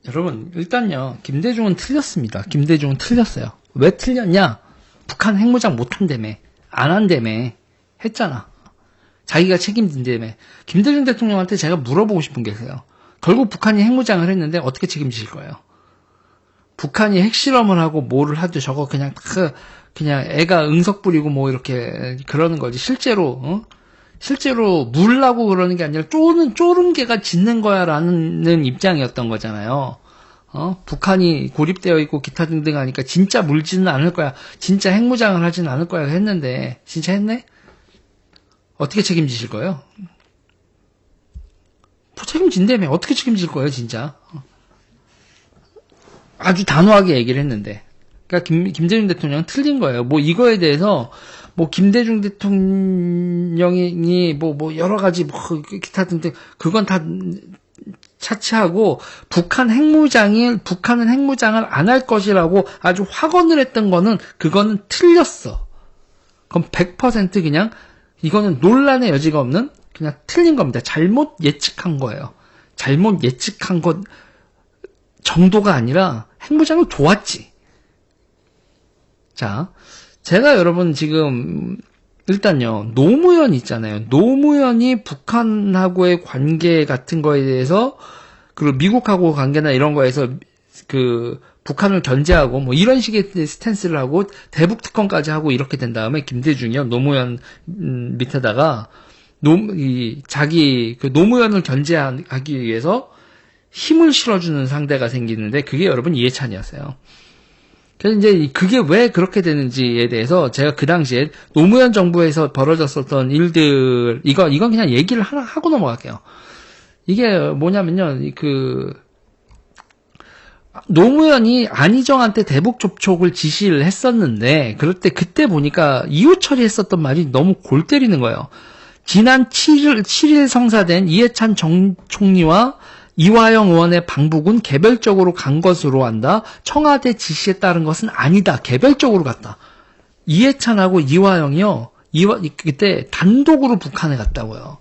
여러분, 일단요, 김대중은 틀렸습니다. 김대중은 틀렸어요. 왜 틀렸냐? 북한 핵무장 못한다며. 안 한다며. 했잖아. 자기가 책임진다며. 김대중 대통령한테 제가 물어보고 싶은 게 있어요. 결국 북한이 핵무장을 했는데 어떻게 책임지실 거예요? 북한이 핵실험을 하고 뭐를 하도 저거 그냥 애가 응석 부리고 뭐 이렇게 그러는 거지. 실제로 물라고 그러는 게 아니라 쪼른 개가 짖는 거야 라는 입장이었던 거잖아요. 북한이 고립되어 있고 기타 등등 하니까 진짜 물지는 않을 거야. 진짜 핵무장을 하지는 않을 거야 했는데 진짜 했네? 어떻게 책임지실 거예요? 책임진다며. 어떻게 책임질 거예요 진짜? 아주 단호하게 얘기를 했는데. 그러니까 김대중 대통령은 틀린 거예요. 뭐 이거에 대해서 뭐 김대중 대통령이 뭐 여러 가지 뭐 기타 등등 그건 다 차치하고 북한은 핵무장을 안 할 것이라고 아주 확언을 했던 거는 그거는 틀렸어. 그럼 100% 그냥 이거는 논란의 여지가 없는 그냥 틀린 겁니다. 잘못 예측한 거예요. 잘못 예측한 것 정도가 아니라 핵무장을 도왔지. 자, 제가 여러분 지금 일단요, 노무현 있잖아요. 노무현이 북한하고의 관계 같은 거에 대해서 그리고 미국하고 관계나 이런 거에서 북한을 견제하고 뭐 이런 식의 스탠스를 하고 대북 특검까지 하고 이렇게 된 다음에 김대중이요, 노무현 밑에다가 자기 노무현을 견제하기 위해서 힘을 실어주는 상대가 생기는데 그게 여러분 이해찬이었어요. 그래서 이제 그게 왜 그렇게 되는지에 대해서 제가 그 당시에 노무현 정부에서 벌어졌었던 일들 이건 그냥 얘기를 하나 하고 넘어갈게요. 이게 뭐냐면요, 노무현이 안희정한테 대북 접촉을 지시를 했었는데 그때 보니까 이후 처리했었던 말이 너무 골 때리는 거예요. 지난 7일 성사된 이해찬 총리와 이화영 의원의 방북은 개별적으로 간 것으로 한다. 청와대 지시에 따른 것은 아니다. 개별적으로 갔다. 이해찬하고 이화영이요. 그때 단독으로 북한에 갔다고요.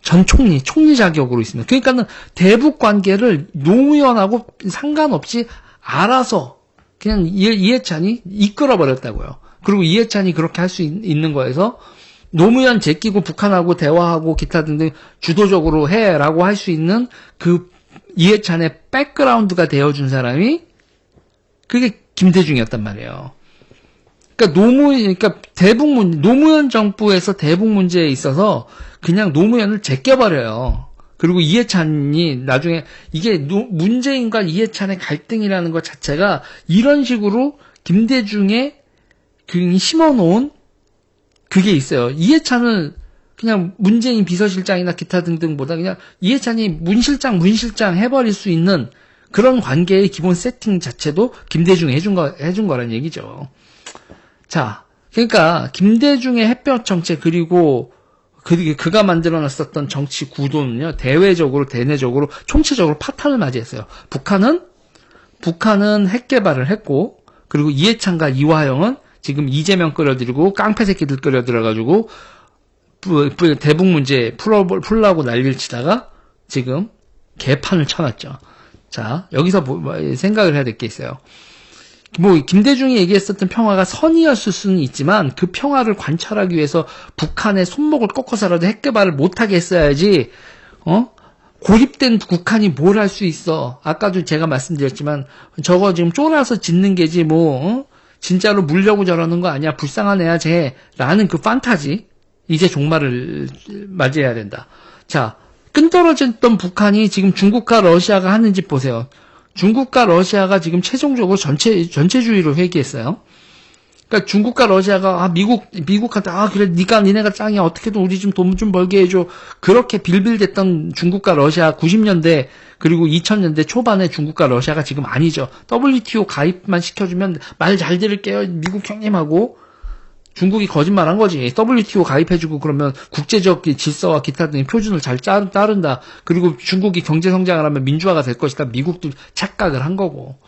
전 총리 자격으로 있으면. 그러니까는 대북 관계를 노무현하고 상관없이 알아서 그냥 이해찬이 이끌어 버렸다고요. 그리고 이해찬이 그렇게 할 수 있는 거에서 노무현 제끼고 북한하고 대화하고 기타 등등 주도적으로 해라고 할 수 있는 그 이해찬의 백그라운드가 되어준 사람이 그게 김대중이었단 말이에요. 그러니까 노무현 정부에서 대북 문제에 있어서 그냥 노무현을 제껴버려요. 그리고 이해찬이 나중에 이게 문재인과 이해찬의 갈등이라는 것 자체가 이런 식으로 김대중의 심어놓은 그게 있어요. 이해찬은 그냥 문재인 비서실장이나 기타 등등보다 그냥 이해찬이 문실장 해버릴 수 있는 그런 관계의 기본 세팅 자체도 김대중이 해준 거란 얘기죠. 자, 그러니까 김대중의 햇볕 정책 그리고 그가 만들어놨었던 정치 구도는요, 대내적으로 총체적으로 파탄을 맞이했어요. 북한은 핵 개발을 했고, 그리고 이해찬과 이화영은 지금 이재명 끌어들이고 깡패 새끼들 끌어들여가지고 대북 문제 풀라고 난리를 치다가 지금 개판을 쳐놨죠. 자, 여기서 생각을 해야 될 게 있어요. 김대중이 얘기했었던 평화가 선의였을 수는 있지만 그 평화를 관찰하기 위해서 북한의 손목을 꺾어서라도 핵 개발을 못하게 했어야지. 고립된 북한이 뭘 할 수 있어. 아까도 제가 말씀드렸지만 저거 지금 쫄아서 짖는 게지 진짜로 물려고 저러는 거 아니야. 불쌍한 애야 쟤. 라는 그 판타지. 이제 종말을 맞이해야 된다. 자, 끈떨어졌던 북한이 지금 중국과 러시아가 하는 짓 보세요. 중국과 러시아가 지금 최종적으로 전체주의로 회귀했어요. 그러니까 중국과 러시아가 미국한테 그래 니네가 짱이야. 어떻게든 우리 좀 돈 좀 벌게 해줘. 그렇게 빌빌댔던 중국과 러시아 90년대 그리고 2000년대 초반에 중국과 러시아가 지금 아니죠. WTO 가입만 시켜주면 말 잘 들을게요. 미국 형님하고 중국이 거짓말한 거지. WTO 가입해주고 그러면 국제적 질서와 기타 등의 표준을 잘 따른다. 그리고 중국이 경제 성장을 하면 민주화가 될 것이다. 미국도 착각을 한 거고.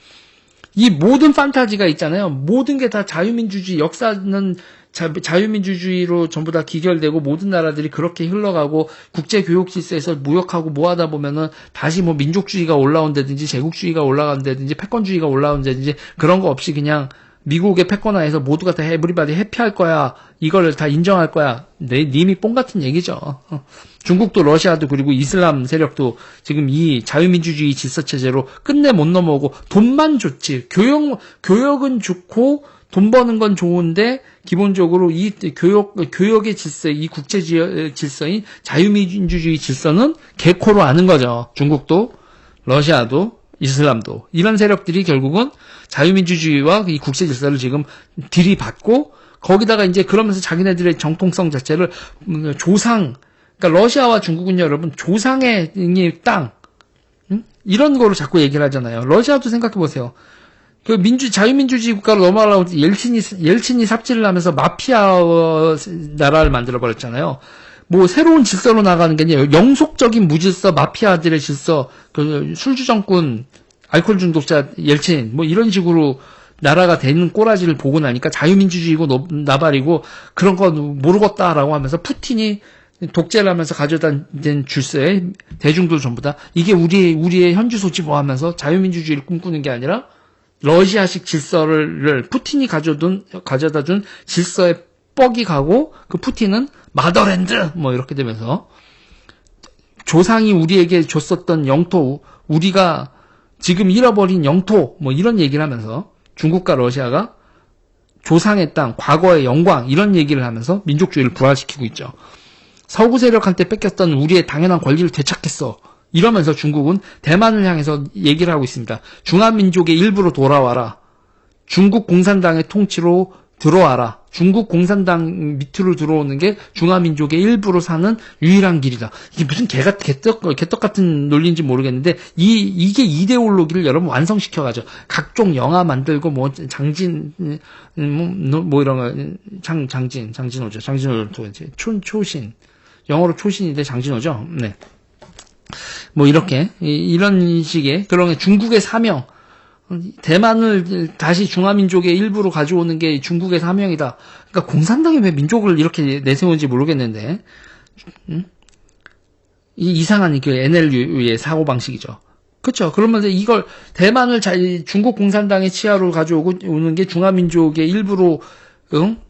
이 모든 판타지가 있잖아요. 모든 게 다 자유민주주의, 역사는 자유민주주의로 전부 다 기결되고 모든 나라들이 그렇게 흘러가고 국제교육 질서에서 무역하고 뭐 하다 보면은 다시 뭐 민족주의가 올라온다든지 제국주의가 올라간다든지 패권주의가 올라온다든지 그런 거 없이 그냥 미국의 패권하에서 모두가 다 에브리바디 해피할 거야. 이걸 다 인정할 거야. 님이 뽕 같은 얘기죠. 중국도 러시아도 그리고 이슬람 세력도 지금 이 자유민주주의 질서체제로 끝내 못 넘어오고 돈만 좋지. 교역은 좋고 돈 버는 건 좋은데 기본적으로 이 교역의 질서, 이 국제 질서인 자유민주주의 질서는 개코로 아는 거죠. 중국도, 러시아도, 이슬람도. 이런 세력들이 결국은 자유민주주의와 이 국제 질서를 지금 들이받고 거기다가 이제 그러면서 자기네들의 정통성 자체를 조상, 그러니까 러시아와 중국은 여러분 조상의 땅, 이런 거로 자꾸 얘기를 하잖아요. 러시아도 생각해 보세요. 그 자유민주주의 국가로 넘어가려고 옐친이 삽질을 하면서 마피아 나라를 만들어 버렸잖아요. 뭐 새로운 질서로 나가는 게 아니라 영속적인 무질서 마피아들의 질서, 그 술주정꾼, 알코올 중독자 옐친 뭐 이런 식으로 나라가 되는 꼬라지를 보고 나니까 자유민주주의고 나발이고 그런 거 모르겠다라고 하면서 푸틴이 독재를 하면서 가져다 낸 질서에 대중들 전부 다 이게 우리의 현주소지 뭐 하면서 자유민주주의를 꿈꾸는 게 아니라 러시아식 질서를 푸틴이 가져다 준 질서에 뻑이 가고 그 푸틴은 마더랜드 뭐 이렇게 되면서 조상이 우리에게 줬었던 영토, 우리가 지금 잃어버린 영토 뭐 이런 얘기를 하면서 중국과 러시아가 조상의 땅, 과거의 영광 이런 얘기를 하면서 민족주의를 부활시키고 있죠. 서구 세력한테 뺏겼던 우리의 당연한 권리를 되찾겠어. 이러면서 중국은 대만을 향해서 얘기를 하고 있습니다. 중화민족의 일부로 돌아와라. 중국 공산당의 통치로 들어와라. 중국 공산당 밑으로 들어오는 게 중화민족의 일부로 사는 유일한 길이다. 이게 무슨 개떡 같은 논리인지 모르겠는데 이게 이데올로기를 여러분 완성시켜가죠. 각종 영화 만들고 뭐 장진 뭐 이런 거 장진호죠. 장진호도 이제 초신 영어로 초신인데 장진호죠. 네. 뭐 이렇게 이런 식의 그런 중국의 사명. 대만을 다시 중화민족의 일부로 가져오는 게 중국의 사명이다. 그러니까 공산당이 왜 민족을 이렇게 내세우는지 모르겠는데, 이상한 그 NLU의 사고방식이죠. 그쵸? 그러면서 이걸 대만을 중국 공산당의 치하로 가져오는 게 중화민족의 일부로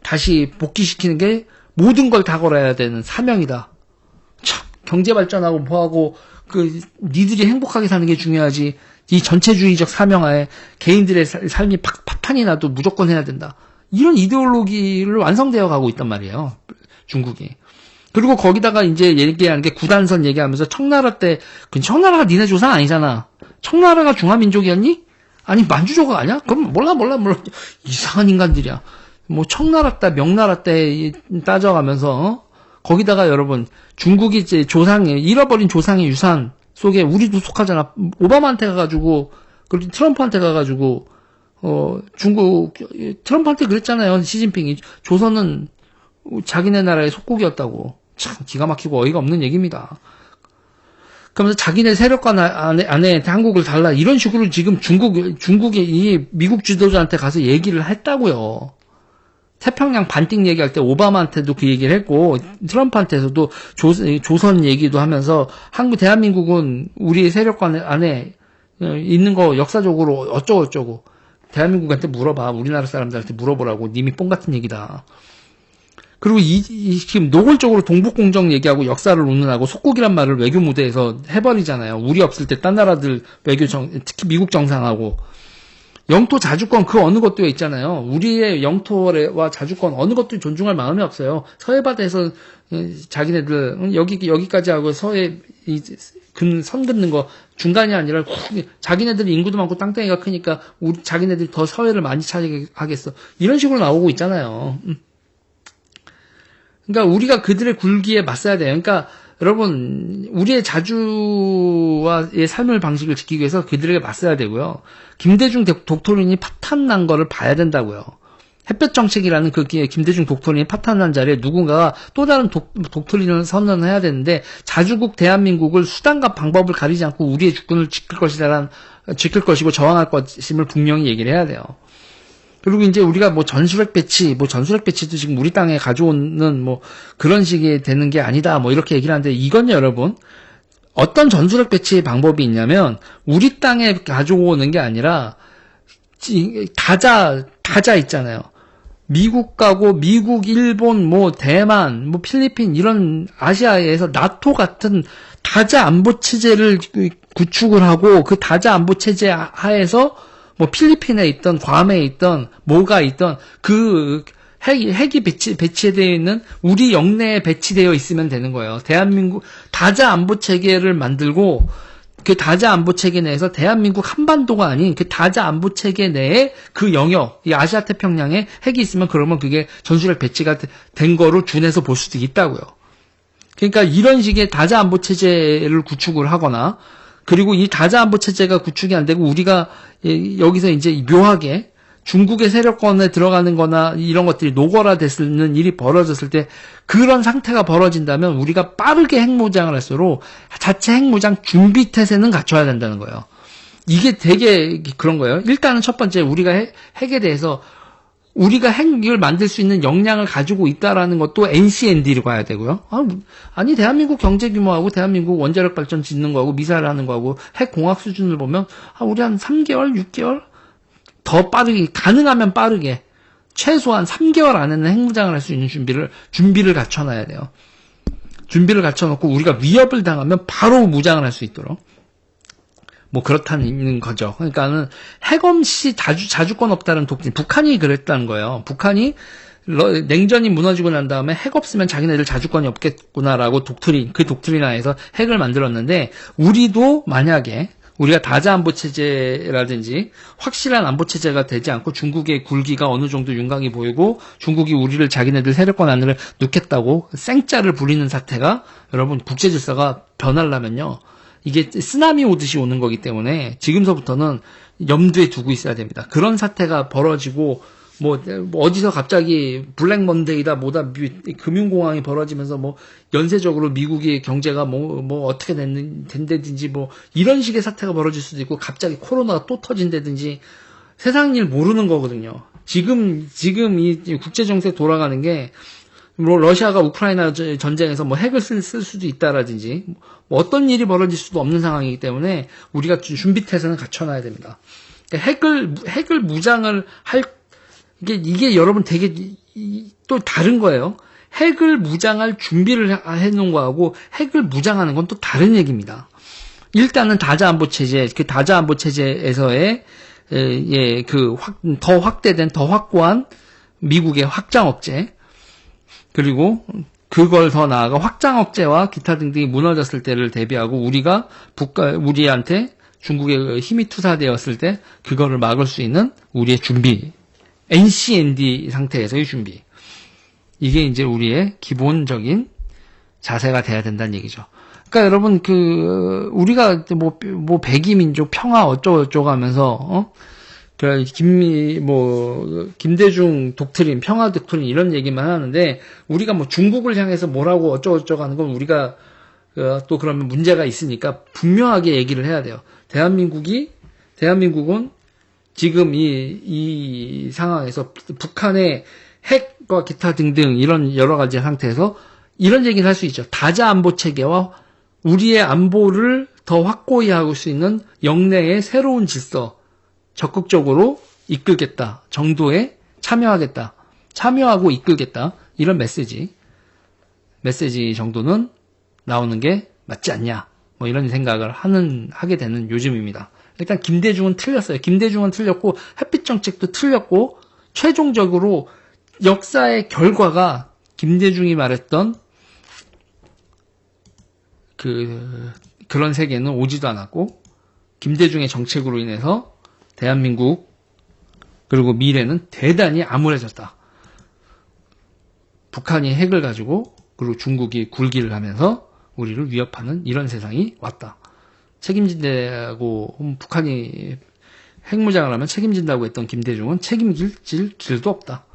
다시 복귀시키는 게 모든 걸 다 걸어야 되는 사명이다. 참, 경제발전하고 뭐하고 니들이 행복하게 사는 게 중요하지. 이 전체주의적 사명하에 개인들의 삶이 파탄이 나도 무조건 해야 된다. 이런 이데올로기를 완성되어 가고 있단 말이에요. 중국이. 그리고 거기다가 이제 얘기하는 게 구단선 얘기하면서 청나라 때, 청나라가 니네 조상 아니잖아. 청나라가 중화민족이었니? 아니, 만주족은 아니야? 그럼 몰라. 이상한 인간들이야. 뭐 청나라 때, 명나라 때 따져가면서, 거기다가 여러분, 중국이 이제 잃어버린 조상의 유산, 속에 우리도 속하잖아. 오바마한테 가가지고 그리고 트럼프한테 가가지고 중국 트럼프한테 그랬잖아요. 시진핑이 조선은 자기네 나라의 속국이었다고. 참 기가 막히고 어이가 없는 얘기입니다. 그러면서 자기네 세력과 안에 한국을 달라 이런 식으로 지금 중국의 이 미국 지도자한테 가서 얘기를 했다고요. 태평양 반띵 얘기할 때 오바마한테도 그 얘기를 했고 트럼프한테서도 조선 얘기도 하면서 대한민국은 우리 세력관 안에 있는 거 역사적으로 어쩌고 대한민국한테 물어봐. 우리나라 사람들한테 물어보라고. 님이 뽕 같은 얘기다. 그리고 지금 노골적으로 동북공정 얘기하고 역사를 운운하고 속국이란 말을 외교 무대에서 해버리잖아요. 우리 없을 때 딴 나라들 특히 미국 정상하고 영토 자주권 그 어느 것도 있잖아요. 우리의 영토와 자주권 어느 것도 존중할 마음이 없어요. 서해바다에서 자기네들 여기까지 하고 서해 선 긋는 거 중간이 아니라 자기네들 인구도 많고 땅덩이가 크니까 자기네들이 더 서해를 많이 차지하겠어. 이런 식으로 나오고 있잖아요. 그러니까 우리가 그들의 굴기에 맞서야 돼요. 그러니까 여러분 우리의 자주와의 삶의 방식을 지키기 위해서 그들에게 맞서야 되고요. 김대중 독토린이 파탄난 거를 봐야 된다고요. 햇볕 정책이라는 그 김대중 독토린이 파탄난 자리에 누군가가 또 다른 독토린을 선언해야 되는데 자주국 대한민국을 수단과 방법을 가리지 않고 우리의 주권을 지킬 것이고 저항할 것임을 분명히 얘기를 해야 돼요. 그리고 이제 우리가 뭐 전술핵 배치도 지금 우리 땅에 가져오는 뭐 그런 식이 되는 게 아니다. 뭐 이렇게 얘기를 하는데 이건 여러분 어떤 전술핵 배치의 방법이 있냐면 우리 땅에 가져오는 게 아니라 다자 있잖아요. 미국 가고 미국, 일본, 뭐 대만, 뭐 필리핀 이런 아시아에서 나토 같은 다자 안보 체제를 구축을 하고 그 다자 안보 체제 하에서 뭐 필리핀에 있던 괌에 있던 뭐가 있던 그 핵이 배치되어 있는 우리 영내에 배치되어 있으면 되는 거예요. 대한민국 다자 안보 체계를 만들고 그 다자 안보 체계 내에서 대한민국 한반도가 아닌 그 다자 안보 체계 내에 그 영역, 이 아시아 태평양에 핵이 있으면 그러면 그게 전술핵 배치가 된 거로 준해서 볼 수도 있다고요. 그러니까 이런 식의 다자 안보 체제를 구축을 하거나 그리고 이 다자 안보 체제가 구축이 안 되고 우리가 여기서 이제 묘하게 중국의 세력권에 들어가는 거나 이런 것들이 노골화됐는 일이 벌어졌을 때 그런 상태가 벌어진다면 우리가 빠르게 핵무장을 할수록 자체 핵무장 준비 태세는 갖춰야 된다는 거예요. 이게 되게 그런 거예요. 일단은 첫 번째 우리가 핵에 대해서 우리가 핵을 만들 수 있는 역량을 가지고 있다라는 것도 NCND로 가야 되고요. 아니 대한민국 경제 규모하고 대한민국 원자력 발전 짓는 거하고 미사일 하는 거하고 핵 공학 수준을 보면 우리 한 3개월, 6개월 더 빠르게 가능하면 빠르게 최소한 3개월 안에는 핵무장을 할 수 있는 준비를 갖춰놔야 돼요. 준비를 갖춰놓고 우리가 위협을 당하면 바로 무장을 할 수 있도록 뭐 그렇다는 거죠. 그러니까는 핵 없이 자주권 없다는 독trine. 북한이 그랬다는 거예요. 북한이 냉전이 무너지고 난 다음에 핵 없으면 자기네들 자주권이 없겠구나라고 그 독트린 하에서 핵을 만들었는데 우리도 만약에 우리가 다자 안보 체제라든지 확실한 안보 체제가 되지 않고 중국의 굴기가 어느 정도 윤곽이 보이고 중국이 우리를 자기네들 세력권 안으로 넣겠다고 생짜를 부리는 사태가 여러분 국제 질서가 변하려면요. 이게 쓰나미 오듯이 오는 거기 때문에 지금서부터는 염두에 두고 있어야 됩니다. 그런 사태가 벌어지고 뭐 어디서 갑자기 블랙 먼데이다 뭐다 금융공황이 벌어지면서 뭐 연쇄적으로 미국의 경제가 뭐 어떻게 된다든지 뭐 이런 식의 사태가 벌어질 수도 있고 갑자기 코로나가 또 터진다든지 세상 일 모르는 거거든요. 지금 이 국제 정세 돌아가는 게 뭐 러시아가 우크라이나 전쟁에서 뭐 핵을 쓸 수도 있다라든지 뭐 어떤 일이 벌어질 수도 없는 상황이기 때문에 우리가 준비 태세는 갖춰놔야 됩니다. 그러니까 핵을 무장을 할 이게 여러분 되게 또 다른 거예요. 핵을 무장할 준비를 해놓은 거하고 핵을 무장하는 건 또 다른 얘기입니다. 일단은 다자 안보 체제, 그 다자 안보 체제에서의 더 확대된 더 확고한 미국의 확장 억제 그리고 그걸 더 나아가 확장 억제와 기타 등등이 무너졌을 때를 대비하고 우리한테 중국의 힘이 투사되었을 때 그거를 막을 수 있는 우리의 준비. NCND 상태에서의 준비. 이게 이제 우리의 기본적인 자세가 돼야 된다는 얘기죠. 그러니까 여러분 우리가 뭐 백이민족 평화 어쩌고저쩌고 하면서 김대중 독트린 평화 독트린 이런 얘기만 하는데 우리가 뭐 중국을 향해서 뭐라고 어쩌고저쩌고 하는 건 우리가 또 그러면 문제가 있으니까 분명하게 얘기를 해야 돼요. 대한민국은 지금 이 상황에서 북한의 핵과 기타 등등 이런 여러 가지 상태에서 이런 얘기를 할 수 있죠. 다자 안보 체계와 우리의 안보를 더 확고히 할 수 있는 영내의 새로운 질서 적극적으로 이끌겠다 정도에 참여하고 이끌겠다 이런 메시지 정도는 나오는 게 맞지 않냐 뭐 이런 생각을 하게 되는 요즘입니다. 일단 김대중은 틀렸어요. 김대중은 틀렸고 햇빛 정책도 틀렸고 최종적으로 역사의 결과가 김대중이 말했던 그런 세계는 오지도 않았고 김대중의 정책으로 인해서 대한민국 그리고 미래는 대단히 암울해졌다. 북한이 핵을 가지고 그리고 중국이 굴기를 하면서 우리를 위협하는 이런 세상이 왔다. 책임진다고 북한이 핵무장을 하면 책임진다고 했던 김대중은 책임질 길도 없다.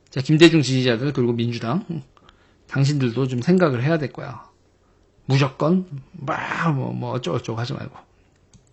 자, 김대중 지지자들 그리고 민주당 당신들도 좀 생각을 해야 될 거야. 무조건 뭐 어쩌고저쩌고 하지 말고